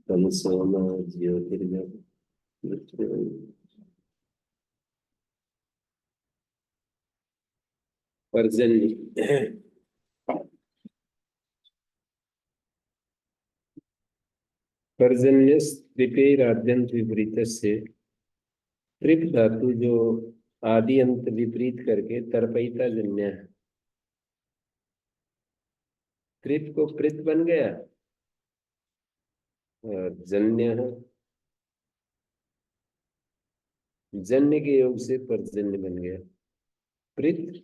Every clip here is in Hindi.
तमसोमा ज्योतिर्गमय पर्जन्य। पर्जन्यस्त्रिपेराद्यंत विपरीतस्य त्रिप धातु जो आदि अंत विपरीत करके तरपयिता जन्य है। त्रिप को प्रित बन गया और जन्य है, जन्य के योग से पर्जन्य बन गया। प्रित,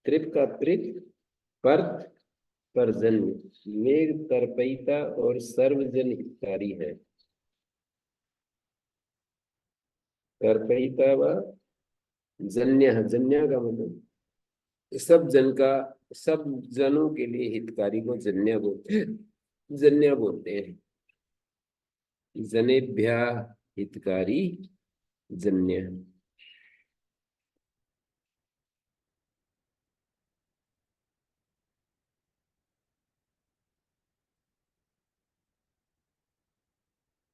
त्रिप का प्रित, पर्त पर्जन्य, मेघ तरपयिता और सर्वजन हितकारी है। तरपयिता व जन्य, जन्य का मतलब सब जन का, सब जनों के लिए हितकारी को जन्य बोलते हैं, जन्य बोलते हैं। जनेभ्या हितकारी जन्य।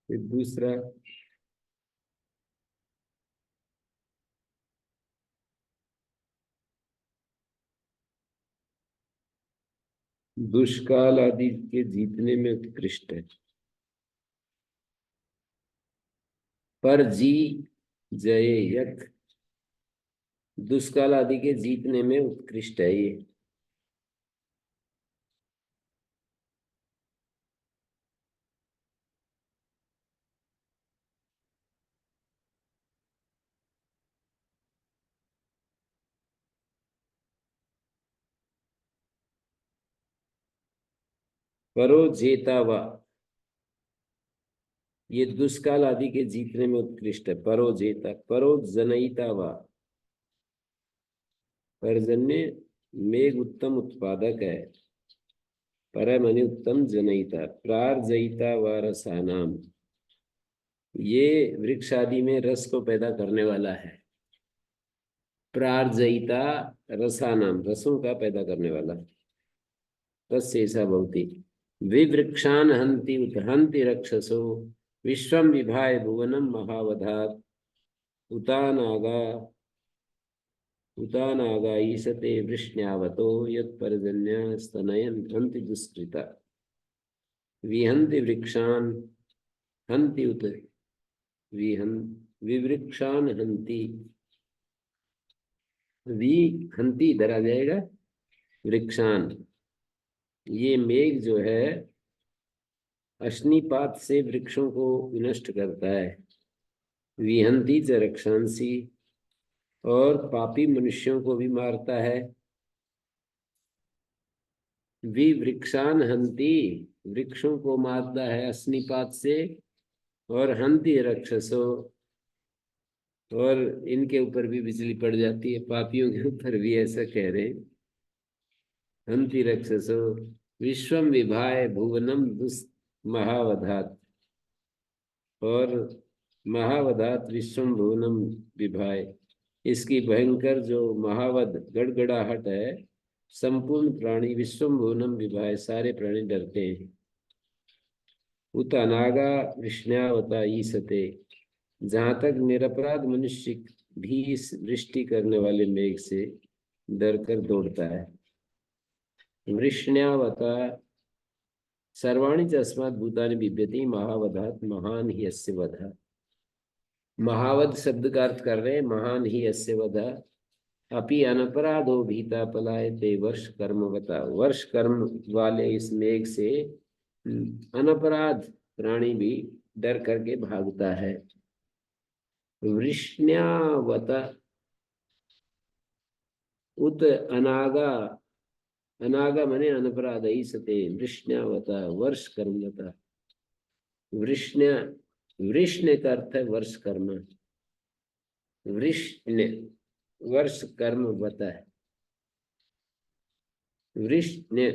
फिर दूसरा दुष्काल आदि के जीतने में उत्कृष्ट है। पर जी जय यक, दुष्काल आदि के जीतने में उत्कृष्ट है ये। परो जेतावा, ये दुष्काल आदि के जीतने में उत्कृष्ट है। परो जेता, परो जनयिता वा, पर्जन्य मेघ उत्तम उत्पादक है। परमनि उत्तम जनयिता, प्रार्जयिता व रसानाम, ये वृक्ष आदि में रस को पैदा करने वाला है। प्रार्जयिता रसानाम, रसों का पैदा करने वाला। रस ऐसा भवति। विवृक्षान हन्ति उत हन्ति रक्षसो विश्वम विभाय भुवनम महावधात उतानागा उतानागा ईशते वृष्ण्यावतो यत्पर्जन्य स्तनयन हन्ति दुष्कृता विहन्ति वृक्षान हन्ति उत विहन विवृक्षान हन्ति, वि हन्ति इधर आ जाएगा, वृक्षान, ये मेघ जो है अश्निपात से वृक्षों को विनष्ट करता है। विहन्ति च रक्षांसी, और पापी मनुष्यों को भी मारता है। विवृक्षान हन्ति, वृक्षों को मारता है अश्निपात से। और हन्ति रक्षसो, और इनके ऊपर भी बिजली पड़ जाती है, पापियों के ऊपर भी, ऐसा कह रहे हैं। हन्ति रक्षसो विश्वम विभाय भुवनम दुस् महावधात, और महावधात विश्वम भुवनम विभाय, इसकी भयंकर जो महावध गड़गड़ाहट है, संपूर्ण प्राणी विश्वम भुवनम विभाय, सारे प्राणी डरते हैं। उत अनागा विष्ण्यावता ईसते, जहां तक निरपराध मनुष्य भी इस वृष्टि करने वाले मेघ से डर कर दौड़ता है। वृष्ण्यावता सर्वाणि च अस्मात् भूतानि बिभ्यति महावधात् महान ही अस्य वधः। महावध शब्द का अर्थ कर रहे हैं महान ही अस्य वधः। अपि अनपराधो भीता पलायते वर्ष कर्मवता, वर्ष कर्म वाले इस मेघ से अनपराध प्राणी भी डर करके भागता है। वृष्ण्यावत उत अनागा, अनागा मने अनपराध ईसते, वृष्ण्यावत वर्ष कर्मवता। वृष्ण्य, वृष्ण्य का अर्थ है वर्ष कर्म, वृष्ण्य वर्ष कर्म बता है। वृष्ण्य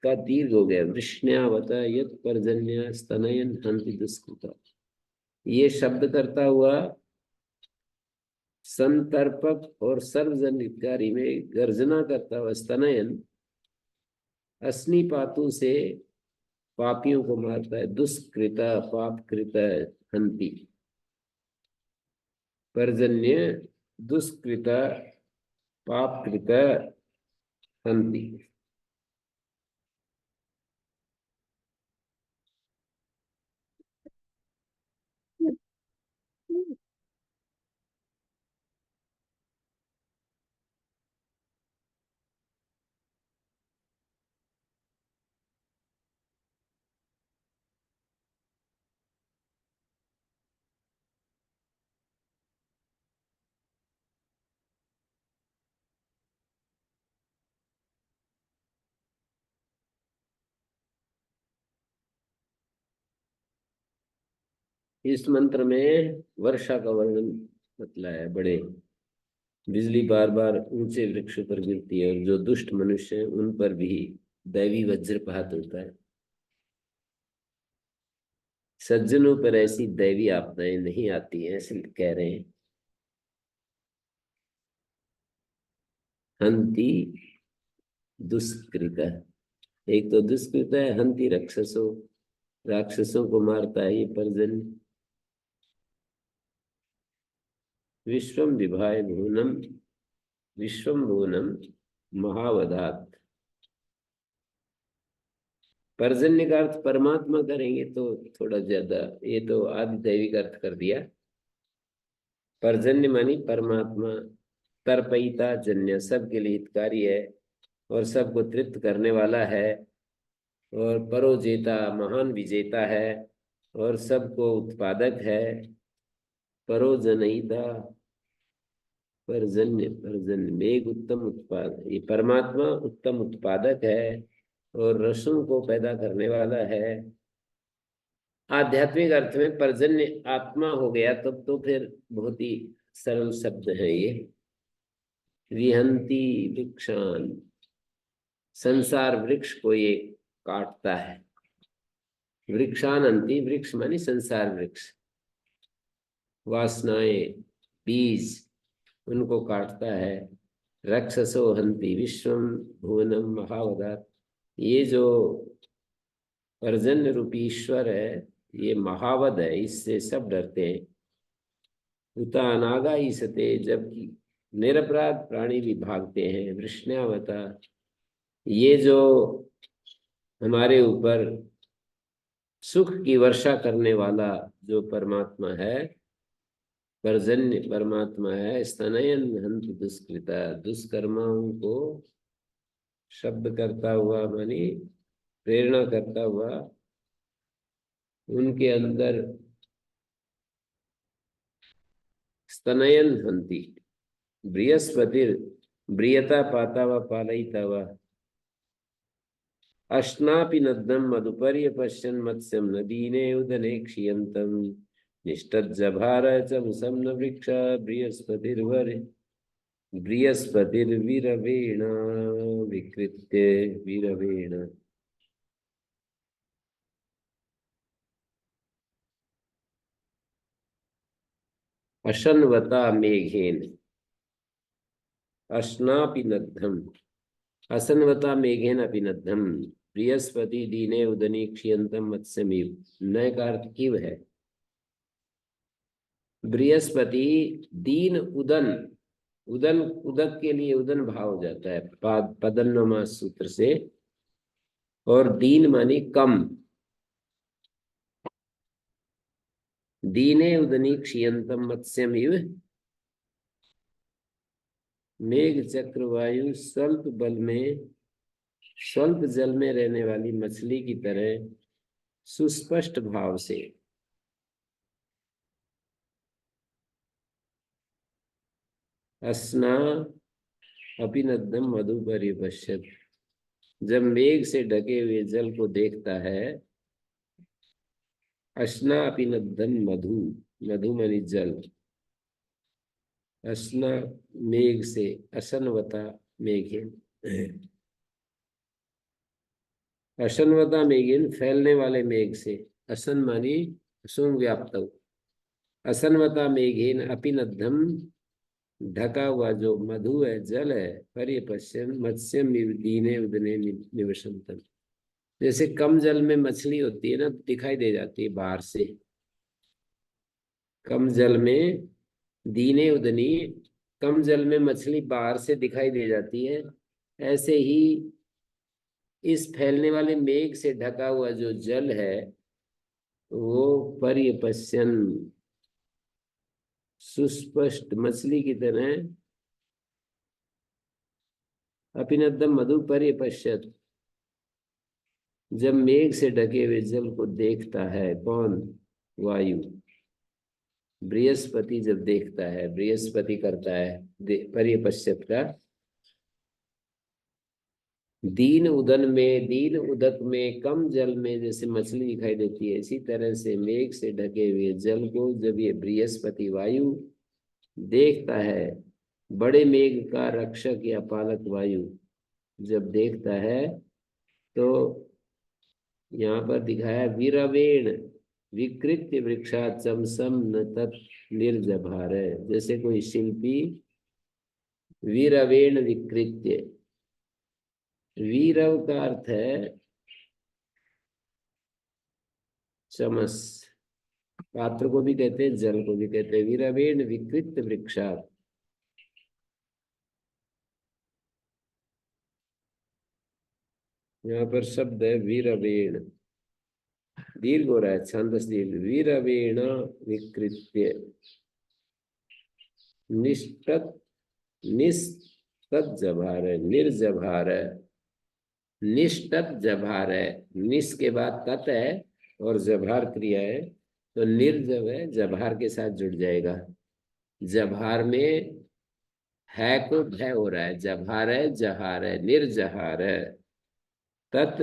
का दीर्घ हो गया, वृष्ण्यावता यत् पर्जन्य स्तनयन हन्ति दुष्कृता। ये शब्द करता हुआ संतर्पक और सर्वजनितकारी में गर्जना करता हुआ स्तनयन अस्निपातों से पापियों को मारता है। दुष्कृता पापकृता हंति। पर्जन्य दुष्कृता पापकृता हंति। इस मंत्र में वर्षा का वर्णन बतलाया है। बड़े बिजली बार बार ऊंचे वृक्ष पर गिरती है और जो दुष्ट मनुष्य हैं उन पर भी दैवी वज्रपात होता है। सज्जनों पर ऐसी दैवी आपदाएं नहीं आती हैं, ऐसे कह रहे हैं। हंति दुष्कृत। एक तो दुष्कृत है, हंति राक्षसों, राक्षसों को मारता है ये पर्जन्य। विश्वम विभाय भुवनम, विश्वम भुवनम महावदात। पर्जन्य का अर्थ परमात्मा करेंगे तो थोड़ा ज्यादा, ये तो आदि दैविक अर्थ कर दिया। पर्जन्य मानी परमात्मा, तर्पयिता जन्य, सबके लिए हितकारी है और सबको तृप्त करने वाला है और परोजेता महान विजेता है और सबको उत्पादक है। परोजनयिता पर्जन्य, पर्जन्य मेघ उत्तम उत्पाद, ये परमात्मा उत्तम उत्पादक है और रसों को पैदा करने वाला है। आध्यात्मिक अर्थ में पर्जन्य आत्मा हो गया तब तो फिर बहुत ही सरल शब्द है ये। विहंती वृक्षान, संसार वृक्ष को ये काटता है। वृक्षानंती, वृक्ष मानी संसार वृक्ष, वासनाएं बीज उनको काटता है। रक्षसो हंति विश्वम भुवनम महावदात। ये जो पर्जन्य रूपी ईश्वर है ये महावद है, इससे सब डरते हैं। उता अनागा ईसते, जबकि निरपराध प्राणी भी भागते हैं। वृष्ण्यावता, ये जो हमारे ऊपर सुख की वर्षा करने वाला जो परमात्मा है, पर्जन्य परमात्मा है। स्तनयन हंत दुष्कृता, दुष्कर्माओं को शब्द करता हुआ मानी प्रेरणा करता हुआ उनके अंदर स्तनयन हंति। बृहस्पतिर ब्रियता पाता व पालयिता व अश्नापि नद्दम मधुपर्य पश्यन् मत्स्यम नदीने उदने क्षीयन्तम निष्ठज्जभार च मुसं न वृक्ष बृहस्पतिर्वर बृहस्पतिर्वीरवेण विकृत्य वीरवेण। अशन्वता मेघेन अश्नापि नद्धम, असन्वता मेघेन अपि नद्धम बृहस्पति दीने उदनी क्षीयन्तम मत्स्यमिव। नय का अर्थ किव है। बृहस्पति दीन उदन, उदन उदक के लिए उदन भाव हो जाता है पदन्नमा सूत्र से, और दीन मानी कम। दीने उदनी क्षीयन्तम मत्स्यमिव, मेघ चक्र वायु स्वल्प बल में स्वल्प जल में रहने वाली मछली की तरह सुस्पष्ट भाव से। अस्ना अपिनद्दम मधु परिपश्यत, जब मेघ से ढके हुए जल को देखता है। अस्ना अपिनद्दम मधु, मधु मनी जल। अस्ना मेघ से, असनवता मेघेन, असनवता मेघेन फैलने वाले मेघ से। असन मानी असुम व्याप्त, असनवता मेघेन अपिनद्धम ढका हुआ जो मधु है, जल है, पर्यपश्यन मत्स्यम दीने उदने निवसंतम। जैसे कम जल में मछली होती है ना, दिखाई दे जाती है बाहर से। कम जल में दीने उदनी, कम जल में मछली बाहर से दिखाई दे जाती है। ऐसे ही इस फैलने वाले मेघ से ढका हुआ जो जल है, वो पर्यपश्यन, सुस्पष्ट मछली की तरह, अपिनदम मधु पर्यपश्यत, जब मेघ से ढके हुए जल को देखता है कौन? वायु। बृहस्पति जब देखता है, बृहस्पति करता है पर्यपश्यत का। दीन उदन में, दीन उदक में, कम जल में जैसे मछली दिखाई देती है, इसी तरह से मेघ से ढके हुए जल को जब ये बृहस्पति वायु देखता है, बड़े मेघ का रक्षक या पालक वायु जब देखता है, तो यहाँ पर दिखाया वीरवेण विकृत्य वृक्षात चमसम न तत् निर्जभार है। जैसे कोई शिल्पी वीरवेण विकृत्य, वीरव का अर्थ है चमस, पात्र को भी कहते हैं, जल को भी कहते हैं। वीरवेण विकृत वृक्षात, यहाँ पर शब्द है वीरवेण, दीर्घ हो रहा है, छांदस दीर्घ। वीरवेण विकृत्य निष्ठत, निस्तत जभार है, निर्जभार है, निष्ठत जभार है। निस के बाद तत है और जभार क्रिया है, तो निर्जव है, जभार के साथ जुड़ जाएगा। जभार में है को भय हो रहा है, जभार है, जहार है, निर्जहार है। तत्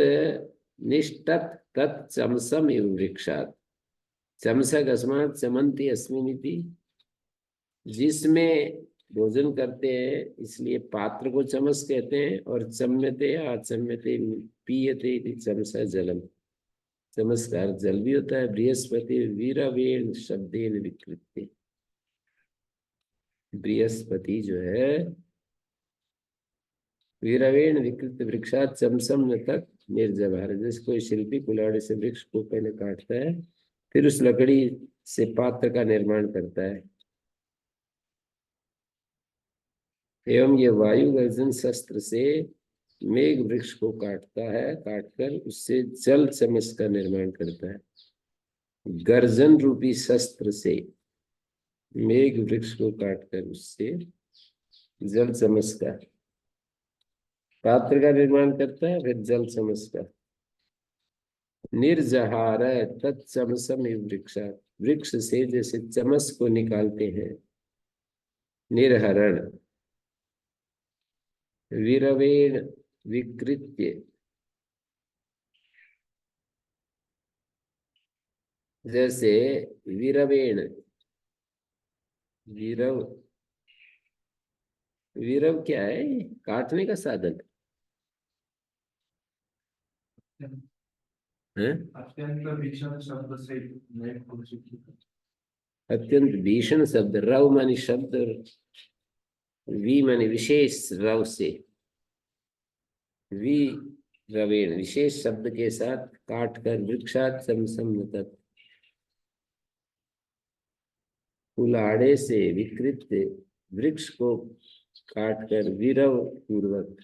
निष्ठत तत् चमसम इव वृक्षात, चमसक अस्मात् चमंती अस्मिनिति, जिसमें भोजन करते हैं इसलिए पात्र को चमस कहते हैं, और चम्यते आचम्यते पीयते इति चमसा जलम, चमत्कार जल भी होता है। बृहस्पति वीरवेण शब्देन विकृति, बृहस्पति जो है वीरवेण विकृत वृक्षात चमसम न तक निर्जभार, जैसे कोई शिल्पी कुल्हाड़ी से वृक्ष को पहले काटता है, फिर उस लकड़ी से पात्र का निर्माण करता है। एवं ये वायु गर्जन शस्त्र से मेघ वृक्ष को काटता है, काटकर उससे जल चमस का निर्माण करता है। गर्जन रूपी शस्त्र से मेघ वृक्ष को काटकर उससे जल चमस का पात्र का निर्माण करता है, फिर जल चमस का। निर्जहार तत्चमसम वृक्षा, वृक्ष से जैसे चमस को निकालते हैं। निर्हरण वीरवेण विकृत्य, जैसे वीरवेण, वीरव, वीरव क्या है? काटने का साधन है। अत्यंत भीषण शब्द से मैं अत्यंत भीषण शब्द, रव मानी शब्द, वी मानी विशेष, रव से वी रवेण विशेष शब्द के साथ काटकर वृक्षात समसम तत्, कुल्हाड़े से विकृत वृक्ष को काटकर वीरव पूर्वक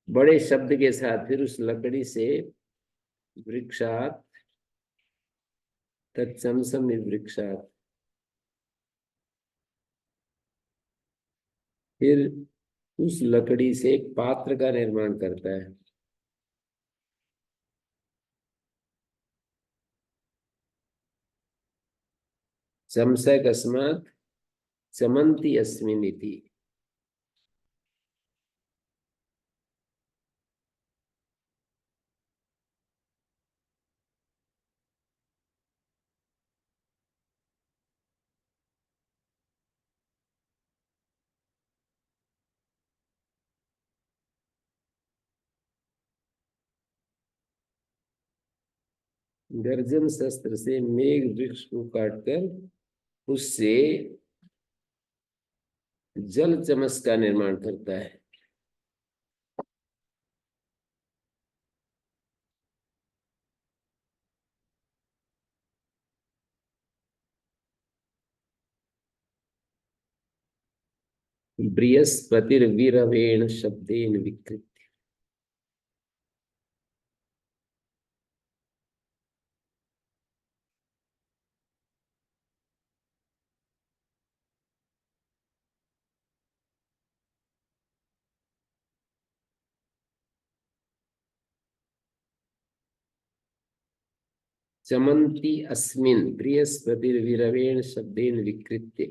बड़े शब्द के साथ फिर उस लकड़ी से वृक्षात तत्समसम वृक्षात, फिर उस लकड़ी से एक पात्र का निर्माण करता है। चमसक अस्मात् चमंती अस्मिनिति, गर्जन शस्त्र से मेघ वृक्ष को काटकर उससे जल चमस का निर्माण करता है। बृहस्पतिर्वीरवेण शब्देन विकृत। चमन्ति अस्मिन् बृहस्पतिर्वीरवेण शब्देन विकृत्य।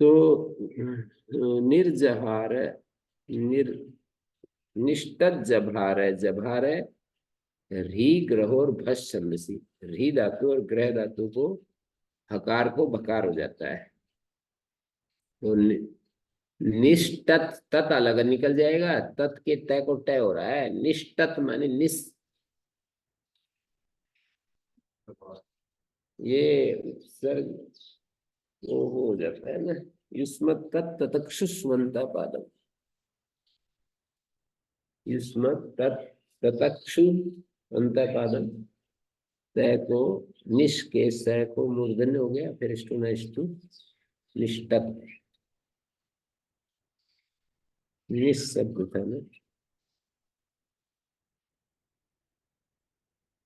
तो निर्जहार, निर निष्ठत जभार है, जभार है री ग्रह और भस छंदसी। री धातु और ग्रह धातु को हकार को बकार हो जाता है। तो निष्ठत, तत् अलग निकल जाएगा, तत् के तय को तय हो रहा है। निष्ठत माने निस, ये सर वो हो जाता है ना, युष्मत् तत् ततक्षुष्वंता पादम। युष्मत् तत् ततक्षु अंतपादम। तय को निश के सय को मूर्धन्य हो गया, फिर स्टू न स्टू निष्ठत। निश शब्द था ना।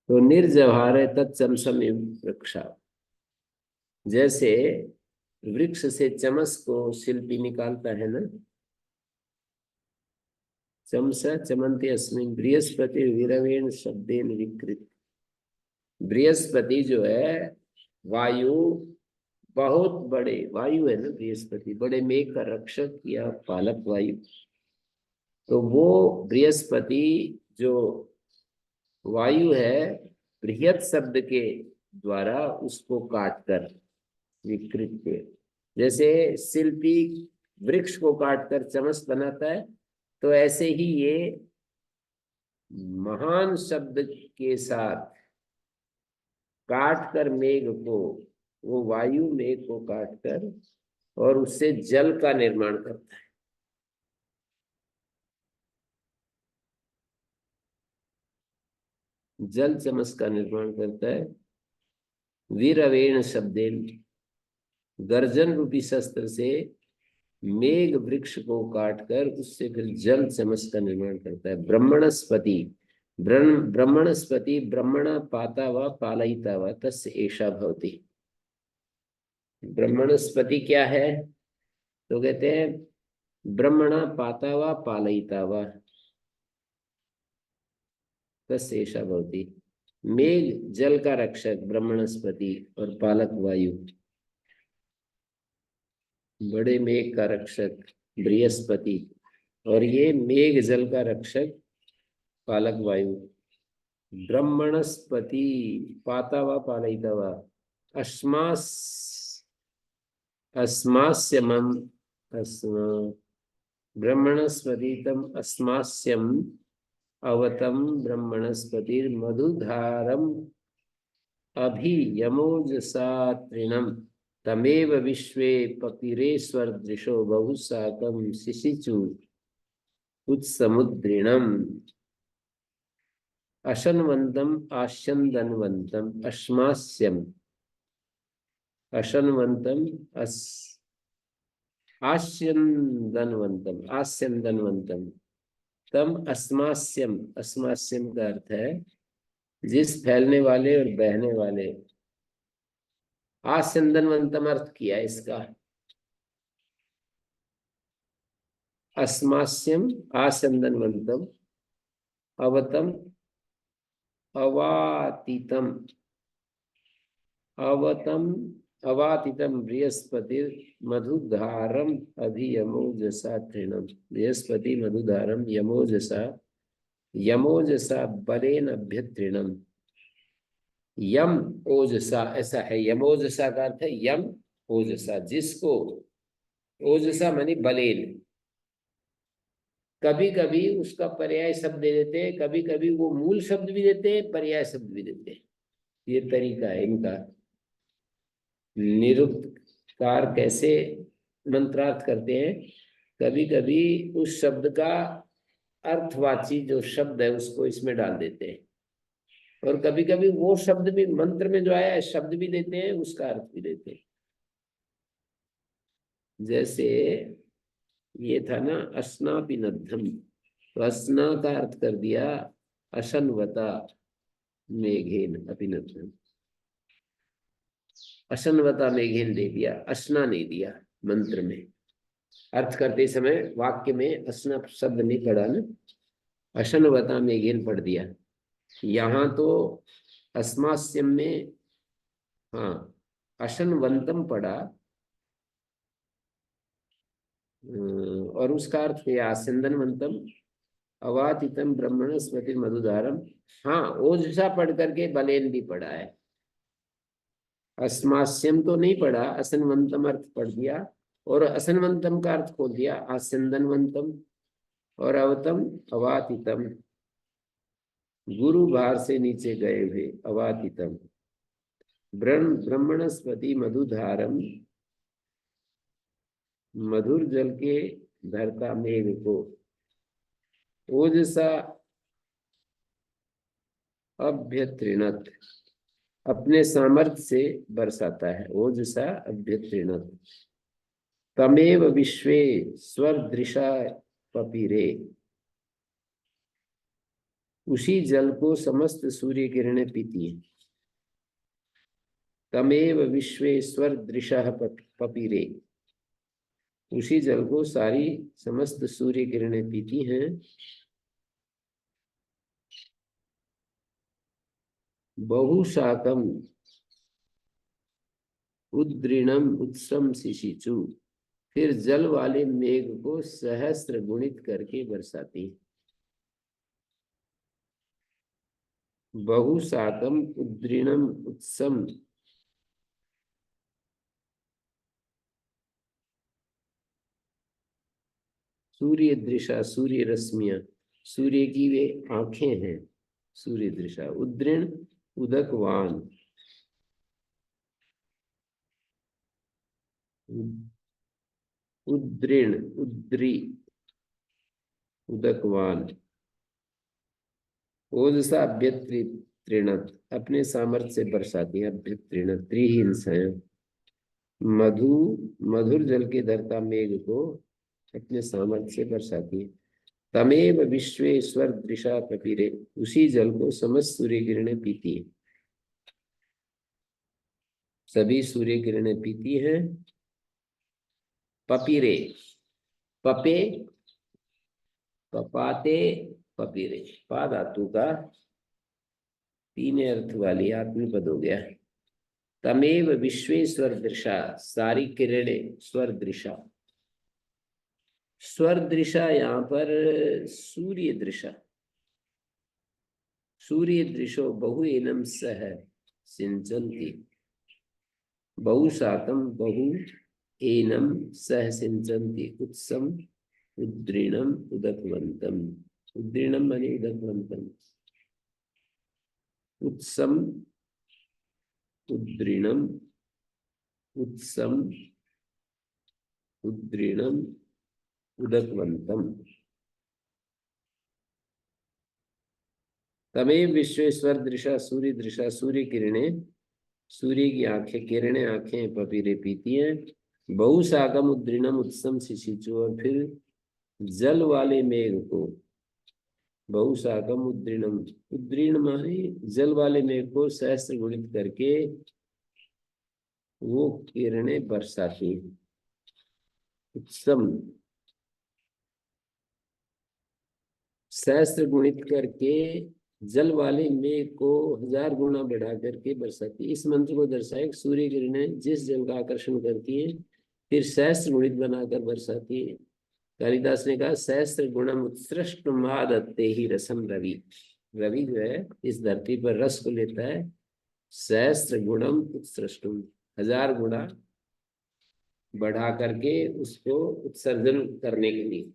तो निर्जवार है तत्समसम वृक्षा। जैसे वृक्ष से चमस को शिल्पी निकालता है ना। चमस चमन्ति अस्मिन् बृहस्पति विरवेण शब्देन विकृत। बृहस्पति जो है वायु, बहुत बड़े वायु है ना बृहस्पति, बड़े मेघ का रक्षक या पालक वायु। तो वो बृहस्पति जो वायु है, बृहत शब्द के द्वारा उसको काटकर विकृत हुए। जैसे शिल्पी वृक्ष को काटकर चमस बनाता है, तो ऐसे ही ये महान शब्द के साथ काटकर मेघ को, वो वायु मेघ को काटकर और उससे जल का निर्माण करता है। जल चमस का निर्माण करता है। वीरवेण शब्देन, गर्जन रूपी शस्त्र से मेघ वृक्ष को काटकर उससे फिर जल चमस का निर्माण करता है। ब्रह्मणस्पति, ब्रह्मणस्पति ब्रह्मण पाता व पालयिता व तस्य एषा भवति। ब्रह्मणस्पति क्या है? तो कहते हैं ब्रह्मणा पाता व पालयिता व तस्य एषा भवति। मेघ जल का रक्षक ब्रह्मणस्पति और पालक वायु, बड़े मेघ का रक्षक बृहस्पति और ये मेघ जल का रक्षक पालक वायु। ब्रह्मणस्पति पाता व पालयिता व अस्मास अस्मास्यमं अस्मा ब्रह्मणस्पति तम अस्मास्यम अवतम ब्रह्मणस्पतिर्मधुधारम अभि यमोजसा तृणम तमेव विश्वे पपिरेश्वरदृशो बहुशाकं शिशिचु उत्समुद्रिणम अशन्वन्तम आस्यन्दन्वन्तम अस्मास्यम अशन्वन्तम आस्यन्दन्वन्तम आस्यन्दन्वन्तम तम अस्मास्यम। अस्मास्यम का अर्थ है जिस फैलने वाले और बहने वाले। आस्यन्दन्वन्तम अर्थ किया इसका। अस्मास्यम आस्यन्दन्वन्तम अवतम अवातीतम अवतम अवातीतम बृहस्पति मधुधारम अभियमोजसा तृणम। बृहस्पति मधुधारम यमोजसा, यमोजसा बलेन अभ्यतृणम। यम ओजसा ऐसा है, यमोजसा का अर्थ है यम ओजसा, जिसको ओजसा मानी बलेन। कभी कभी उसका पर्याय शब्द दे देते हैं, कभी कभी वो मूल शब्द भी देते हैं, पर्याय शब्द भी देते हैं। ये तरीका है इनका। निरुक्तकार कैसे मंत्रार्थ करते हैं, कभी कभी उस शब्द का अर्थवाची जो शब्द है उसको इसमें डाल देते हैं, और कभी कभी वो शब्द भी मंत्र में जो आया है शब्द भी देते हैं, उसका अर्थ भी देते हैं। जैसे ये था ना, अस्नापिनद्धम, तो अस्ना का अर्थ कर दिया अशनवता मेघेन अपिनद्धम। अशनवता मेघेन दे दिया, असना नहीं दिया मंत्र में। अर्थ करते समय वाक्य में असना शब्द नहीं पड़ा ना, अशनवता मेघेन पढ़ दिया। यहाँ तो अस्मास्यम में हाँ अशनवंतम पड़ा, और उसका अर्थ किया आसंदनवंतम अवातितम ब्रह्मण स्मृति मधुधारम। हाँ ओजसा पढ़ करके बलेन भी पढ़ा है। अस्मास्यम तो नहीं पढ़ा, असनवंतम अर्थ पढ़ दिया, और असनवंतम का अर्थ खोल दिया आसंदनवंतम, और अवतम अवातितम, गुरु भार से नीचे गए हुए अवातितम, ब्रह्मणस्पति मधुधारम, मधुर जल के धरता मेघ को ओजसा अभ्यतृणत, अपने सामर्थ्य से बरसाता है। ओजसा अभ्यतृणत तमेव विश्वे स्वरदृशा पपीरे, उसी जल को समस्त सूर्य किरणें पीती हैं। तमेव विश्वे स्वरदृशा पपीरे, उसी जल को सारी समस्त सूर्य किरणें पीती हैं। बहुशाकम उद्रीणम उत्सम शिशिचु, फिर जल वाले मेघ को सहस्त्र गुणित करके बरसाती। बहुशाकम उद्रीणम उत्सम, सूर्य दृशा सूर्य रश्मियां, सूर्य की वे आंखें हैं। सूर्य दृशा उद्रीण उदकवान, उद्रीण उद्री उदकवान, ओजसा अभ्यतृणत, अपने सामर्थ्य से बरसाती है। अभ्यतृणत त्रिहीन स्वयं, मधु मधुर जल के धरता मेघ को अपने सामर्थ्य से बरसाती है। तमेव विश्वेश्वर दृशा पपीरे, उसी जल को समस्त सूर्य किरणें पीती है। सभी सूर्य किरणें पीती हैं। पपीरे, पपे पपाते पपीरे, पा धातु का तीन अर्थ वाली आत्मपद हो गया। तमेव विश्वेश्वर दृशा, सारी किरणें स्वर दृशा, स्वर दृशा यहाँ पर सूर्य दृशा, सूर्य दृशो बहु एनम सह सिंचन्ति, बहुशाकम बहु एनम सह सिंचन्ति उत्सम उद्रीणम उदकवंतम। उद्रीणम माने उदकवंतम, उत्सम उद्रीणम उत्सम उद्रीणम उदकवंतम। तमेव विश्वेश्वर दृशा, सूर्य दृशा सूर्य किरणें, सूर्य की आंखें किरणें आंखें पपीरे पीती हैं। बहुशाकम उद्रीणम उत्सम शिशिचु, और फिर जल वाले मेघ को, बहुशाकम उद्रीणम, उद्रीण माने जल वाले मेघ को सहस्त्र गुणित करके वो किरणें बरसाती हैं। उत्सम सहस्त्र गुणित करके जल वाले मेघ को 1000 गुना बढ़ा करके बरसाती। इस मंत्र को दर्शाए सूर्य किरणें जिस जल का आकर्षण करती है फिर सहस्त्र गुणित बनाकर बरसाती है। कालिदास ने कहा सहस्त्र गुणम उत्सृष्ट मादत्ते ही रसम रवि, रवि जो है इस धरती पर रस को लेता है। सहस्त्र गुणम उत्सृष्टुम, 1000 गुणा बढ़ा करके उसको उत्सर्जन करने के लिए।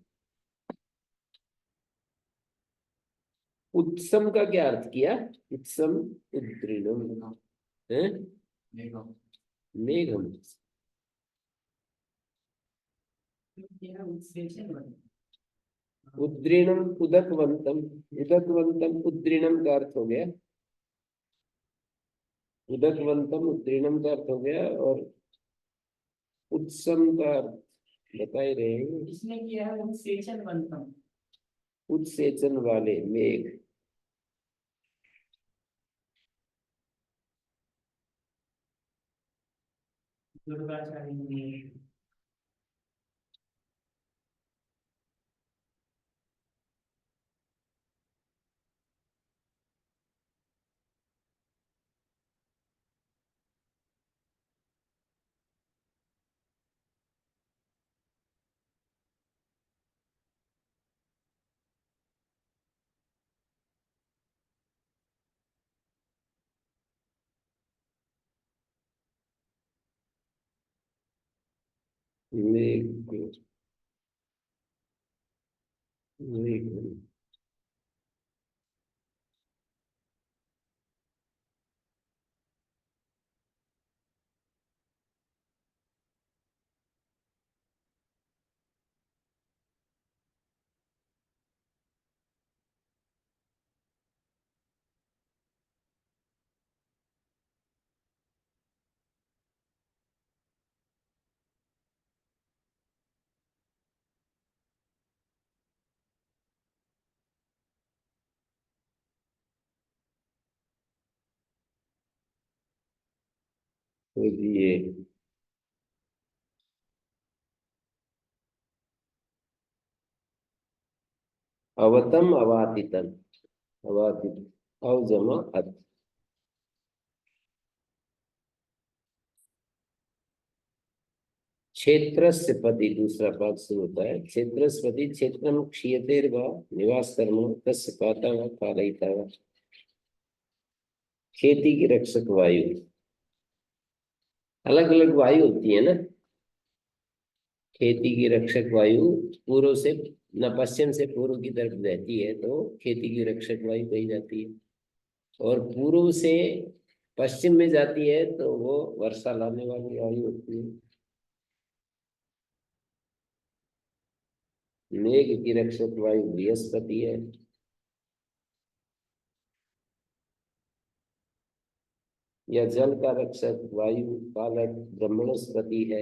उत्सम का क्या अर्थ किया? उत्सम, उद्दीर्णम है, मेघम। मेघम। उद्दीर्णम उदकवंतम, उदकवंतम उद्दीर्णम का अर्थ हो गया, उदकवंतम उद्दीर्णम का अर्थ हो गया। और उत्सम का अर्थ बता ही रहे हैं, इसने किया है उत्सेचन बंधम। उत्सेचन वाले मेघ। दुर्गाचार्य ने मेघ, मेघ। तो ये अवतम अवातितम, अवातित, अव जमा अत। क्षेत्रस्य पति दूसरा पाद से होता है। क्षेत्रस्य पति क्षेत्रम क्षीयते व निवास कर्म तस्य पाता व पालयिता व। खेती की रक्षक वायु, अलग अलग वायु होती है ना। खेती की रक्षक वायु पूर्व से न पश्चिम से पूर्व की तरफ बहती है तो खेती की रक्षक वायु कही जाती है, और पूर्व से पश्चिम में जाती है तो वो वर्षा लाने वाली वायु होती है। मेघ की रक्षक वायु बृहस्पति है। या जल का रक्षक वायु पालक ब्रह्मणस्पति है।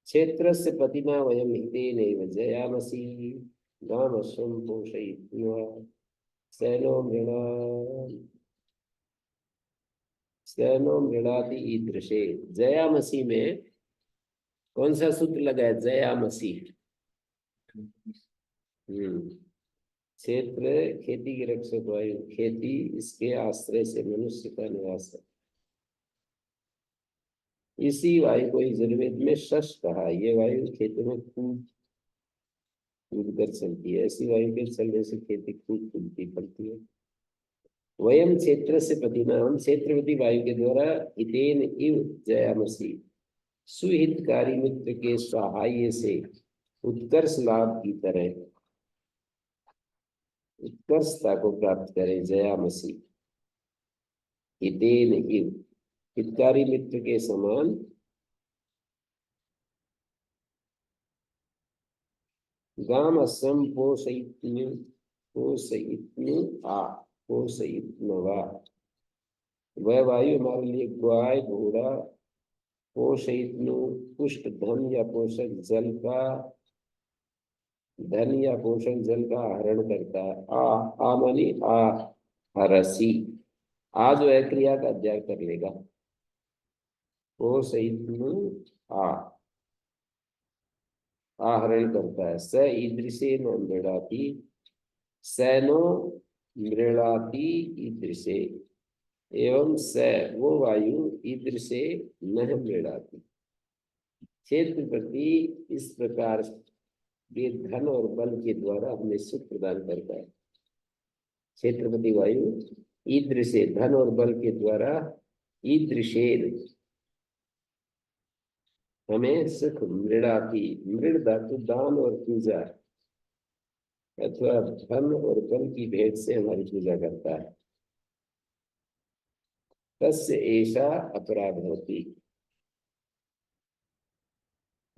क्षेत्र से पतिना वयम हितेनैव जयामसि गामश्वं पोषयित्वा सैनो मृणा, सैनो मृणाति ईदृशे। जयामसि में कौन सा सूत्र लगा है? जयामसि। क्षेत्र खेती की रक्षक वायु, खेती इसके आश्रय से मनुष्य का निवास है। इसी वायु को यजुर्वेद में शश कहा। ये वायु खेतों में कूद कूद कर चलती है। ऐसी वायु के चलने से खेती कूद कूदती पड़ती है। वयम क्षेत्र से पतिना, हम क्षेत्रवती वायु के द्वारा हितेन इव जयामसि, सुहितकारी मित्र के सहाय से उत्कर्ष लाभ की तरह उत्कर्षता को प्राप्त करें। जयामसि हितेन इव, हितकारी मित्र के समान गाम असम पोषयित्नु, पोषयित्नु आ, पोषयित्नवा। वह वायु हमारे लिए गाय घोड़ा पोषयित्नु पुष्ट धन या पोषक जल का, धन या पोषक जल का आहरण करता है। आ मानी आ हरसी, आ जो है क्रिया का अध्ययन कर लेगा। पोषयित्नु आ, आहरण करता है। स ईदृशे न मृणाति, सैनो मृणाति ईदृशे, एवं स वो वायु ईदृशे न मृणाति, क्षेत्र प्रति इस प्रकार ये धन और बल के द्वारा हमें सुख प्रदान करता है। क्षेत्रपति वायु ईदृशे धन और बल के द्वारा, ईदृशेन हमें सुख मृणाति, मृड धातु दान और पूजा अथवा धन और बल की भेंट से हमारी पूजा करता है। तस्य ऐसा अपराध होती,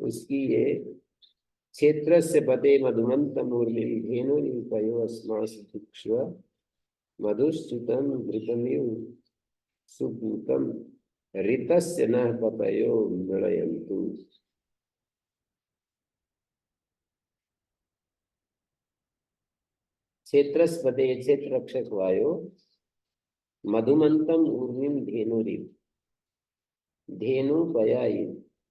उसकी ये क्षेत्रस्य पदे मधुमन्तमूर्मिं धेनुरिपयो अस्मासु मधुश्रुतं घृतमिव सुपूतं ऋतस्य न पतयो मृळयन्तु। क्षेत्रस्पदे क्षेत्र रक्षक वायो मधुमंतम ऊर्मिम धेनुरिव, धेनु पयाई,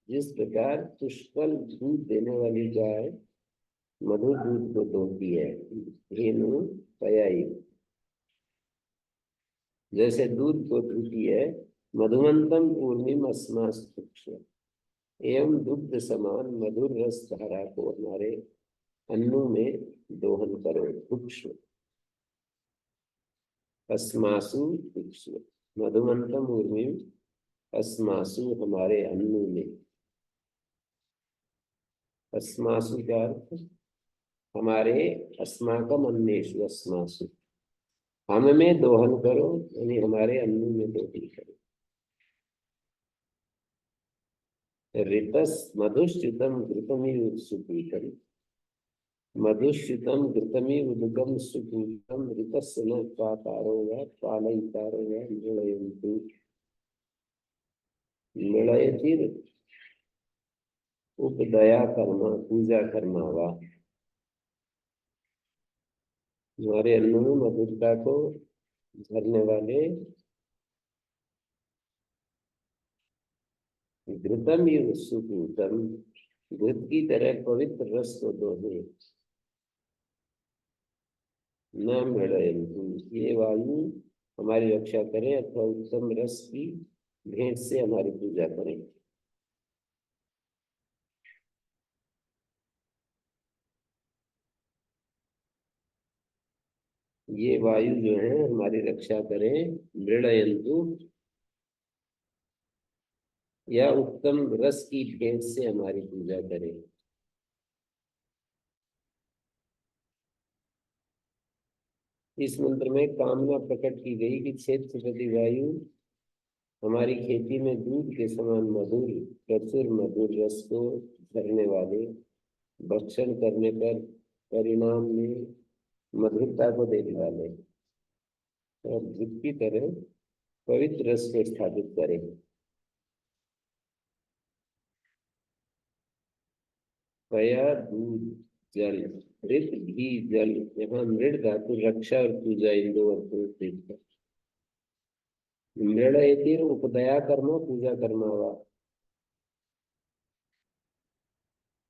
जिस प्रकार पुष्कल दूध देने वाली गाय मधुर दूध को दोहती है, धेनु पयाई, जैसे दूध को दूहती है, मधुमंतम ऊर्मिम अस्मासु एवं दुग्ध समान मधुर रस धारा को हमारे अन्नों में दोहन करो। भुक्ष्व अस्मासु भुक्ष्व, मधुमंतम ऊर्मिम अस्मासु हमारे अन्नों में, अस्मासु का अर्थ हमारे, अस्माकम अन्नेषु अस्मासु, हम में दोहन करो, यानी हमारे अन्नों में दोहन करो। ऋतस मधुश्रितम घृतमिव सुपूतम, मधुश्रितम घृतमिव दुग्धम सुपूतम ऋतस्य न पातारो व पालयितारो व मृळयन्तु। मृळयति उपदया कर्म पूजा कर्मा वा, हमारे अन्नों में मधुरता को झरने वाले घृतमिव सुपूतम, घृत की तरह पवित्र रस को दोहे, न मृळयन्तु, ये वायु हमारी रक्षा करें अथवा उत्तम रस की भेंट से हमारी पूजा करें। ये वायु जो है हमारी रक्षा करें, मृळयन्तु, या उत्तम रस की भेंट से हमारी पूजा करें। इस मंत्र में कामना प्रकट की गई कि क्षेत्रपति वायु हमारी खेती में दूध के समान मधुर, प्रचुर मधुर रस को भरने वाले, भक्षण करने पर परिणाम में मधुरता को देने वाले और दूध की तरह पवित्र रस को स्थापित करें। पया दूध जल, ऋत घी जल, यहाँ मृड धातु रक्षा और पूजा इन दो अर्थों से। मृड़यति उपदया कर्म पूजा कर्म वा,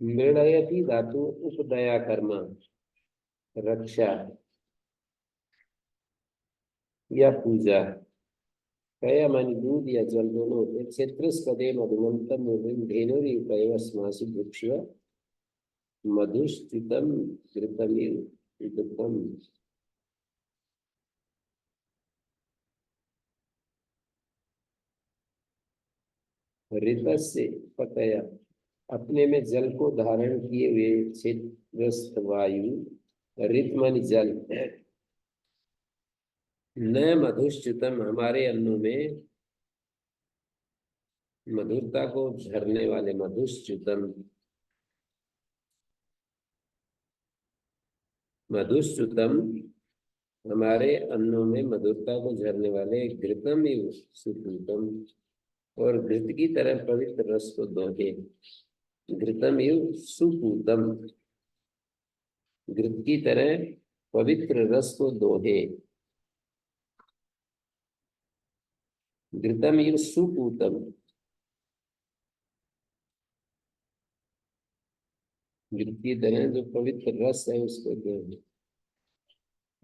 मृड़यति धातु उपदया कर्म रक्षा या पूजा, कया मानी दूध या जल दोनों होते। क्षेत्रस्पदे मधुमंतम धेनुरिपयो अस्मासु भुक्ष्व मधुश्चितम घृतमिव दुग्धम। ऋतस्य पतया, अपने में जल को धारण किए हुए क्षेत्रस्थ वायु, ऋत मानी जल, न मधुश्चितम हमारे अन्नों में मधुरता को झरने वाले, मधुश्चितम, मधुश्रुतम हमारे अन्नों में मधुरता को झरने वाले, घृतम इव सुपूतम, और घृत की तरह पवित्र रस को दोहे, घृतम इव सुपूतम, घृत की तरह पवित्र रस को दोहे, घृतम इव सुपूतम, घृत की तरह जो पवित्र रस है उसको दोहे।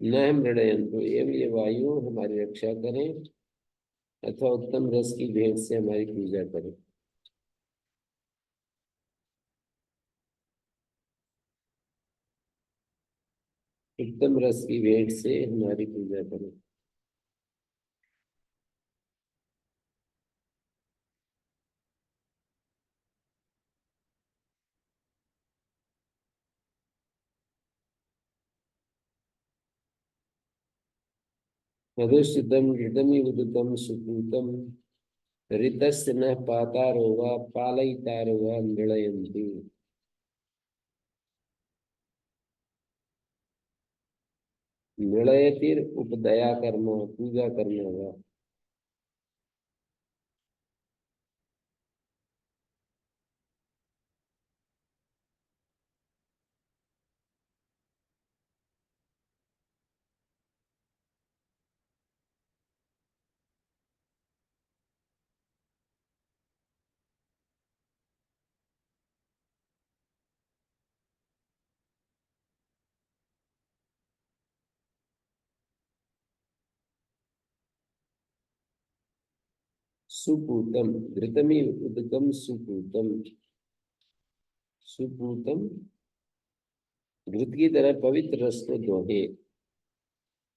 न मृडयन्तु, एवं ये वायु हमारी रक्षा करें अथवा उत्तम रस की भेंट से हमारी पूजा करें। उत्तम रस की भेंट से हमारी पूजा करें। मधुसूदन घृतमिवुदकं सुपूतं ऋतस्य न पातारो वा पालयितारो वा मृळयन्ति। मृळयतिर उपदया कर्म पूजा करना वा। सुपूतम घृतमिव उदकम सुपूतम। सुपूतम घृत की तरह पवित्र रस को दोहे।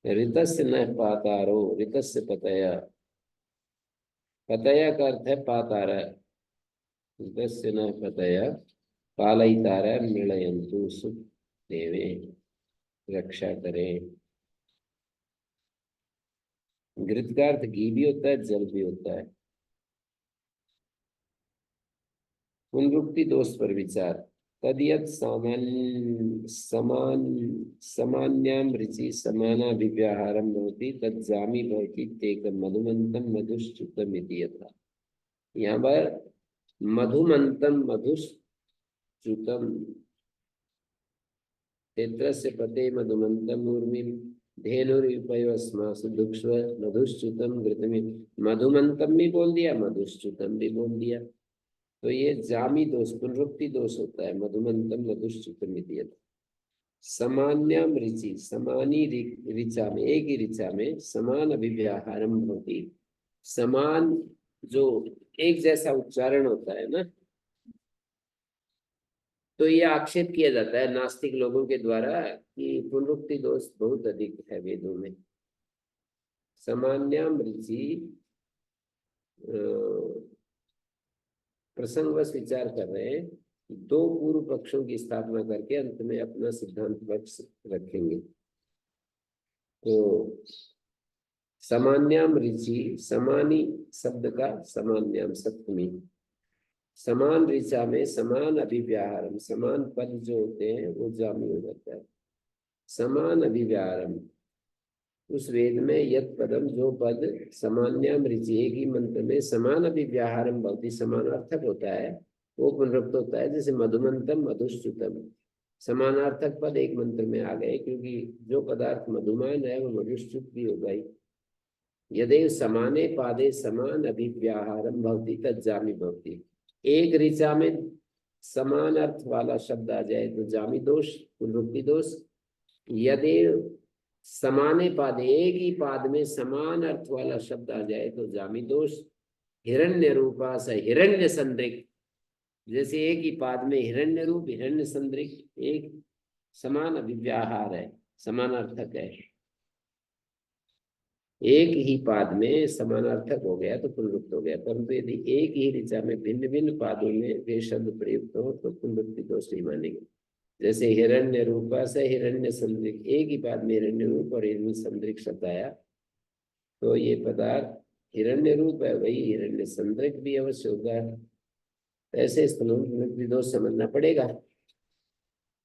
ऋतस्य न पातारो ऋतस्य पतया। पतया का अर्थ है पातारा। ऋतस्य न पतया पालयितारा मृळयन्तु सुख देवे रक्षा करें। घृत का अर्थ घी भी होता है जल भी होता है। पुनरुक्ति दोष पर विचार। तद्यत् सामान्यां ऋचि समानाभिव्याहारं भवति तज्जामि भवति तेकं मधुमन्तं मधुश्च्युतम् इति यथा। यहाँ पर मधुमन्तं मधुश्च्युतम् तेत्रस्य पते मधुमन्तं ऊर्मिं धेनुर्विपयोऽस्मासु दुक्ष्व मधुश्च्युतम् घृतमिति। मधुमन्तं भी बोल दिया मधुश्च्युतम् भी बोल दिया, तो ये जामी दोष पुनरुक्ति दोष होता है। मधुमंतम मधुश्च्युतम इति यथा। समान्याम ऋचि समानी ऋचा में एक ही ऋचा में समान अभिव्याहारम भवति। समान जो एक जैसा उच्चारण होता है ना, तो ये आक्षेप किया जाता है नास्तिक लोगों के द्वारा कि पुनरुक्ति दोष बहुत अधिक है वेदों में। समान्याम ऋचि प्रसंगवश विचार कर रहे हैं, दो पूर्व पक्षों की स्थापना करके अंत में अपना सिद्धांत पक्ष रखेंगे। तो समान्याम ऋचि समानी शब्द का समान्याम सप्तमी। समान ऋचा में समान अभिव्याहारम समान पद जो होते हैं वो जामी हो जाता है। समान अभिव्याहारम उस वेद में यत पदम जो पद समान्याम ऋचि एक ही मंत्र में समान अभिव्याहारम भवति समानार्थक होता है वो पुनरुक्त होता है। जैसे मधुमंतम मधुश्च्युतम समानार्थक पद एक मंत्र में आ गए, क्योंकि जो पदार्थ मधुमान है वो मधुश्च्युत भी होगा ही। यदि समाने पादे समान अभिव्याहारम भवति तज्जामी भवति। एक ऋचा में समान अर्थ वाला शब्द आ जाए तो जामी दोष पुनरुक्ति दोष। यदि समाने पाद एक ही पाद में समान अर्थ वाला शब्द आ जाए तो जामी दोष। हिरण्य रूपा स हिरण्य संदृक, जैसे एक ही पाद में हिरण्य रूप हिरण्य संदृक एक समान अभिव्याहार है समानार्थक है। एक ही पाद में समानार्थक हो गया तो पुनरुक्त हो गया, परंतु यदि एक ही ऋचा में भिन्न भिन्न पादों में वे शब्द प्रयुक्त हो तो पुनरुक्ति दोष नहीं मानेंगे। जैसे हिरण्य रूपा से हिरण्य संदृक एक ही पाद में हिरण्य रूप और हिरण्य संदृक शब्द आया तो ये पदार्थ हिरण्य रूप है, वही हिरण्य संदृक भी अवश्य होगा। ऐसे इस पुनरुक्ति दोष समझना पड़ेगा।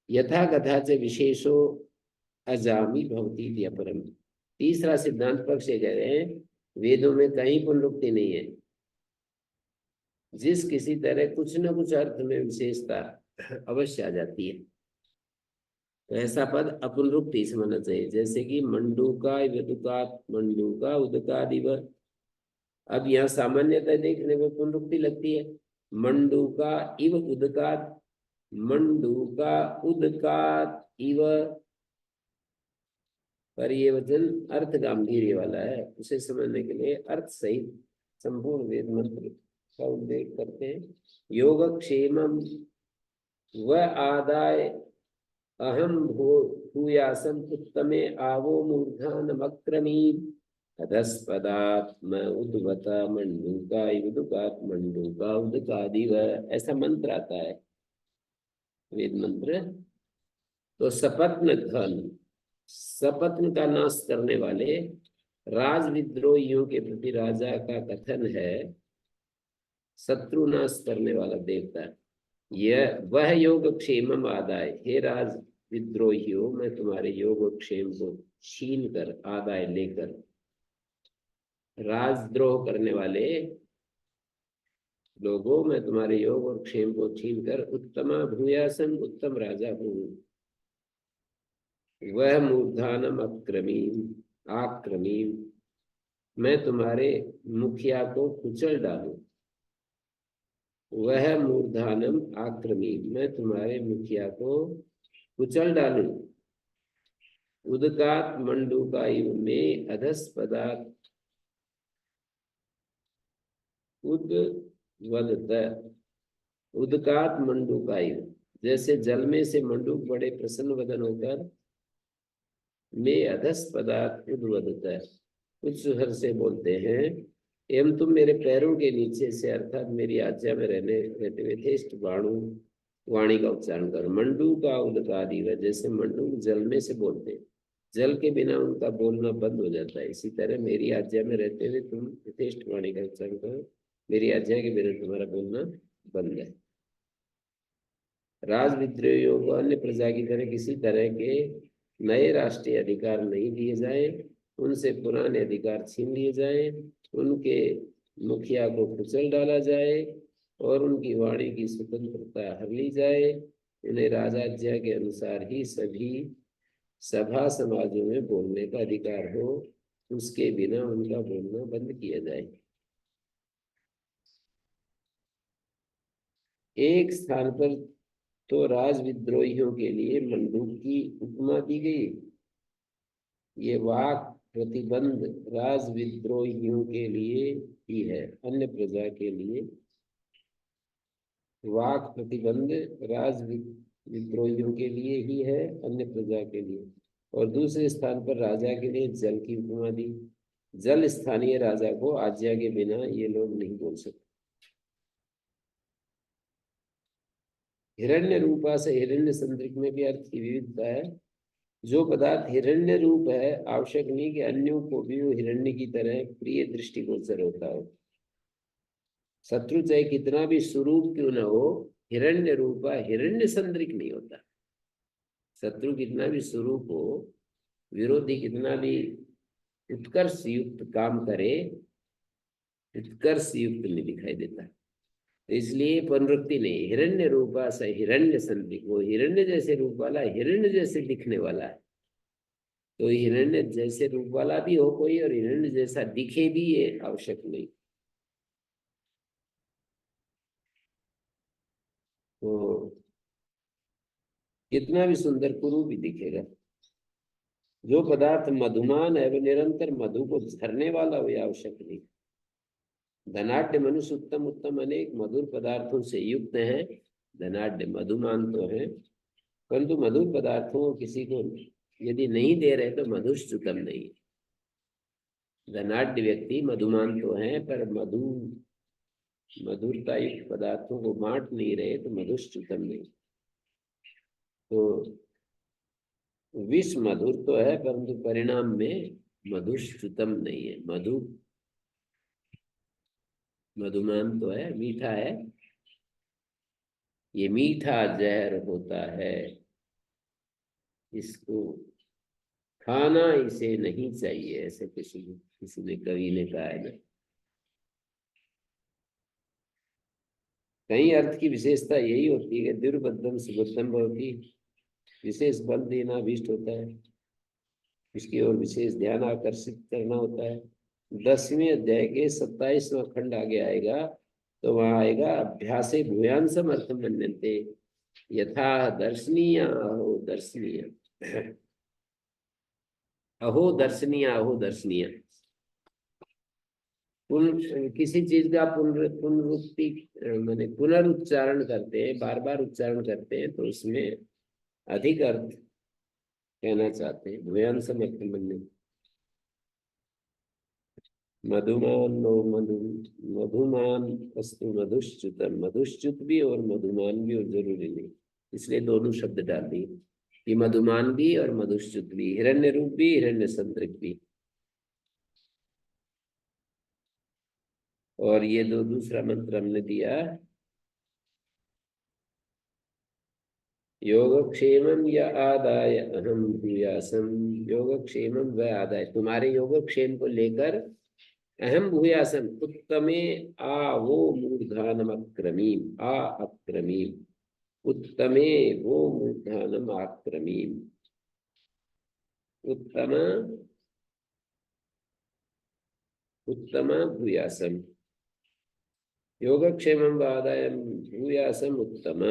यथा कथा च विशेषो अजामी भवती अपरम। तीसरा सिद्धांत पक्ष ये कह रहे हैं वेदों में कहीं पुनरुक्ति नहीं है। जिस किसी तरह कुछ न कुछ अर्थ में विशेषता अवश्य आ जाती है, तो ऐसा पद अपुनरुक्ति समझना चाहिए। जैसे कि मंडूका विदुकात मंडूका उदकादिव। अब यहाँ सामान्यतः देखने में पुनरुक्ति लगती है। मंडूका इव उदकात मंडूका उदकात इव, पर ये वचन अर्थ गांभीर्य वाला है। उसे समझने के लिए अर्थ सहित संपूर्ण वेद मंत्र का उल्लेख करते हैं। योगक्षेमम व आदाय अहम भूयासम उत्तमे आवो मूर्धानमक्रमीम अधस्पदात्म उद्वता मंडूका युदुकात मंडूका उदकादिव। ऐसा मंत्र आता है वेद मंत्र। तो सपत्न घन सपत्न का नाश करने वाले राज विद्रोहियों के प्रति राजा का कथन है, शत्रुनाश करने वाला देवता, यह वह योग क्षेमम आदाय, हे राज विद्रोहियों, मैं तुम्हारे योग और क्षेम को छीन कर, आदाय लेकर, राजद्रोह करने वाले लोगों, मैं तुम्हारे योग और क्षेम को छीन कर उत्तमा भूयासम, उत्तम राजा हूँ। वह मूर्धानम अक्रमीम आक्रमीम, मैं तुम्हारे मुखिया को कुचल डालूं। वह मूर्धानम आक्रमीम, मैं तुम्हारे मुखिया को कुचल डालूं। उदकात मंडूकायु में अधस्पदात उद्वदत, उदकात मंडूकायु, जैसे जल में से मंडूक बड़े प्रसन्न वदन होकर में अधस्पदात उद्वदत, कुछ स्वर से बोलते हैं, एवं तुम मेरे पैरों के नीचे से, अर्थात मेरी आज्ञा में रहते हुए थेष्ट वाणु, वाणी का उच्चारण कर। मंडू का उदकादि, जैसे मंडूक जल में से बोलते हैं, जल के बिना उनका बोलना बंद हो जाता है, इसी तरह मेरी आज्ञा में रहते हुए तुम यथेष्ट वाणी का उच्चारण करो, मेरी आज्ञा के बिना तुम्हारा बोलना बंद है। राज विद्रोहियों को अन्य प्रजा की तरह किसी तरह के नए राष्ट्रीय अधिकार नहीं दिए जाए, उनसे पुराने अधिकार छीन लिए जाए, उनके मुखिया को कुचल डाला जाए और उनकी वाणी की स्वतंत्रता हर ली जाए। उन्हें राजाज्ञा के अनुसार ही सभी सभा समाजों में बोलने का अधिकार हो, उसके बिना उनका बोलना बंद किया जाए। एक स्थान पर तो राज विद्रोहियों के लिए मंडूक की उपमा दी गई। ये वाक प्रतिबंध राज विद्रोहियों के लिए ही है, अन्य प्रजा के लिए वाक प्रतिबंध राज विद्रोहियों के लिए ही है, अन्य प्रजा के लिए। और दूसरे स्थान पर राजा के लिए जल की उपमा दी। जल स्थानीय राजा को आज्ञा के बिना ये लोग नहीं बोल सकते। हिरण्य रूपा से हिरण्य संदर्भ में भी अर्थ की विविधता है। जो पदार्थ हिरण्य रूप है, आवश्यक नहीं कि अन्यों को भी वो हिरण्य की तरह प्रिय दृष्टिगोचर होता हो। शत्रु चाहे कितना भी स्वरूप क्यों न हो, हिरण्य रूपा हिरण्य संदर्भ नहीं होता। शत्रु कितना भी स्वरूप हो, विरोधी कितना भी उत्कर्ष युक्त काम करे, उत्कर्ष युक्त नहीं दिखाई देता। इसलिए पुनरुक्ति नहीं, हिरण्य रूपा से हिरण्य संदिग्ध, वो हिरण्य जैसे रूप वाला, हिरण्य जैसे दिखने वाला है। तो हिरण्य जैसे रूप वाला भी हो कोई और हिरण्य जैसा दिखे भी, ये आवश्यक नहीं। तो कितना भी सुंदर कुरु भी दिखेगा। जो पदार्थ मधुमान है, वो निरंतर मधु को झरने वाला हो, आवश्यक नहीं। धनाढ़ मनुष्य उत्तम उत्तम अनेक मधुर पदार्थों से युक्त हैं, धनाढ़ मधुमान तो है, परंतु मधुर पदार्थों किसी को यदि नहीं दे रहे तो मधुश्चुतम नहीं। धनाढ़ व्यक्ति मधुमान तो है, पर मधुरता युक्त पदार्थों को बांट नहीं रहे तो मधुश्चुतम नहीं। तो विष मधुर तो है, परंतु परिणाम में मधुश्चुतम नहीं है। मधुमान तो है, मीठा है, ये मीठा जहर होता है, इसको खाना इसे नहीं चाहिए, ऐसे किसी ने कवि ने कहा है ना। कई अर्थ की विशेषता यही होती है, दुर्बद्धम सुबद्धम भवति, विशेष बल देना अभीष्ट होता है, इसकी ओर विशेष ध्यान आकर्षित करना होता है। 10वें अध्याय के 27वां खंड आगे आएगा, तो वहां आएगा अभ्यासे भूयांसम अर्थम मन्यन्ते यथा दर्शनीय अहो दर्शनीय, अहो दर्शनीय, अहो दर्शनीय। किसी चीज का पुनरुक्ति माने पुनरुच्चारण करते हैं, बार बार उच्चारण करते हैं, तो उसमें अधिक अर्थ कहना चाहते हैं। भूयांसम अर्थम मन्यन्ते मधुमान नो मधुमान अस्तु मधुश्च्युतम, मधुश्च्युत भी और मधुमान भी और जरूरी नहीं, इसलिए दोनों शब्द डाल दिए कि मधुमान भी और मधुश्च्युत भी, हिरण्य रूप भी हिरण्य संतृप्त भी। और ये दो दूसरा मंत्र हमने दिया, योगक्षेमम या आदाय अहम भूयासम। योगक्षेमम व आदाय, तुम्हारे योगक्षेम को लेकर, अहम भूयासम उत्तमे आ वो मूर्धानम अक्रमीम, आ अक्रमीम, उत्तमे वो मूर्धानम आक्रमीम, उत्तम उत्तम भूयासम, योगक्षेमम वादाय भूयासम उत्तम,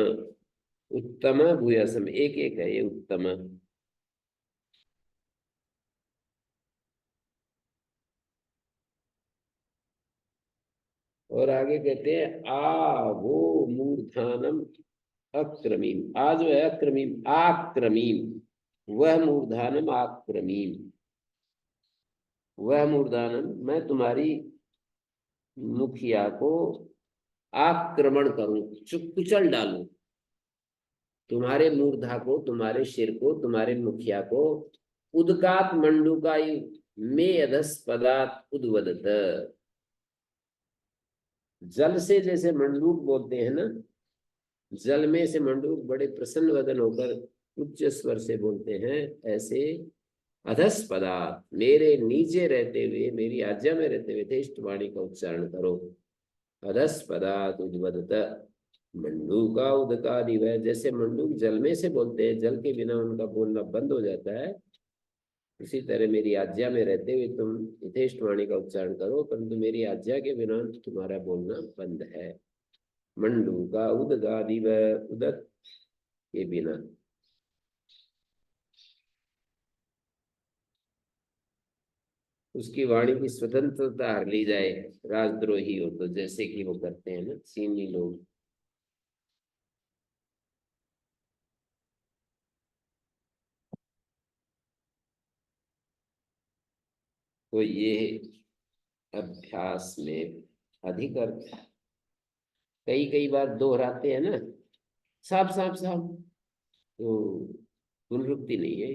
उत्तम भूयासम, एक एक है ये उत्तम। और आगे कहते हैं आ वो मूर्धानम अक्रमीम, आ जो है अक्रमीम, आक्रमीम, वह मूर्धानम आक्रमीम, वह मूर्धानम, मैं तुम्हारी मुखिया को आक्रमण करूं, कुचल डालूं, तुम्हारे मूर्धा को, तुम्हारे सिर को, तुम्हारे मुखिया को, उदकात मंडूकायु में अधस्पदात उद्वदत, जल से जैसे मंडूक बोलते हैं ना, जल में से मंडूक बड़े प्रसन्न वदन होकर उच्च स्वर से बोलते हैं, ऐसे अधस्पदात, मेरे नीचे रहते हुए, मेरी आज्ञा में रहते हुए यथेष्ट वाणी का उच्चारण करो। अधस्पदात उद्वदत मंडूका उदकादिव, जैसे मंडूक जल में से बोलते हैं, जल के बिना उनका बोलना बंद हो जाता है, इसी तरह मेरी आज्ञा में रहते हुए तुम यथेष्ट वाणी का उच्चारण करो, परंतु मेरी आज्ञा के बिना तुम्हारा बोलना बंद है। मंडूका उदगादिव, उदक के बिना। उसकी वाणी की स्वतंत्रता हर ली जाए, राजद्रोही हो तो, जैसे कि वो करते हैं ना चीनी लोग। तो ये अभ्यास में अधिक अर्थ कई कई बार दोहराते हैं ना, साफ साफ साफ, तो पुनरुक्ति नहीं है।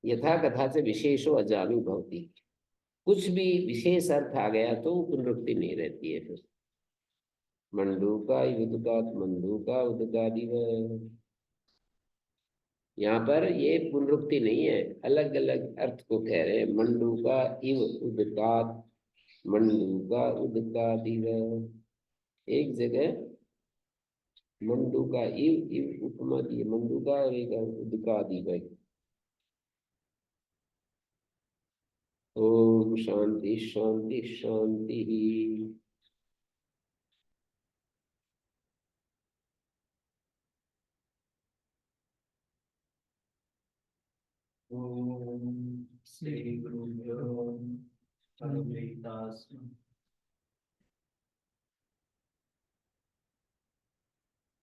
यथा कथा से विशेषो अजामी भवती, कुछ भी विशेष अर्थ आ गया तो पुनरुक्ति नहीं रहती है फिर। मंडूका उदकात, मंडूका उदकादिव, यहाँ पर ये पुनरुक्ति नहीं है, अलग अलग अर्थ को कह रहे हैं। मंडूका इव उदकात, मंडूका उदकादिव, एक जगह मंडूका इव, इव उपमा दी, मंडूका और एक उदकादिव। ओम शांति शांति शांति। ओम श्री गुरुभ्यो नमः।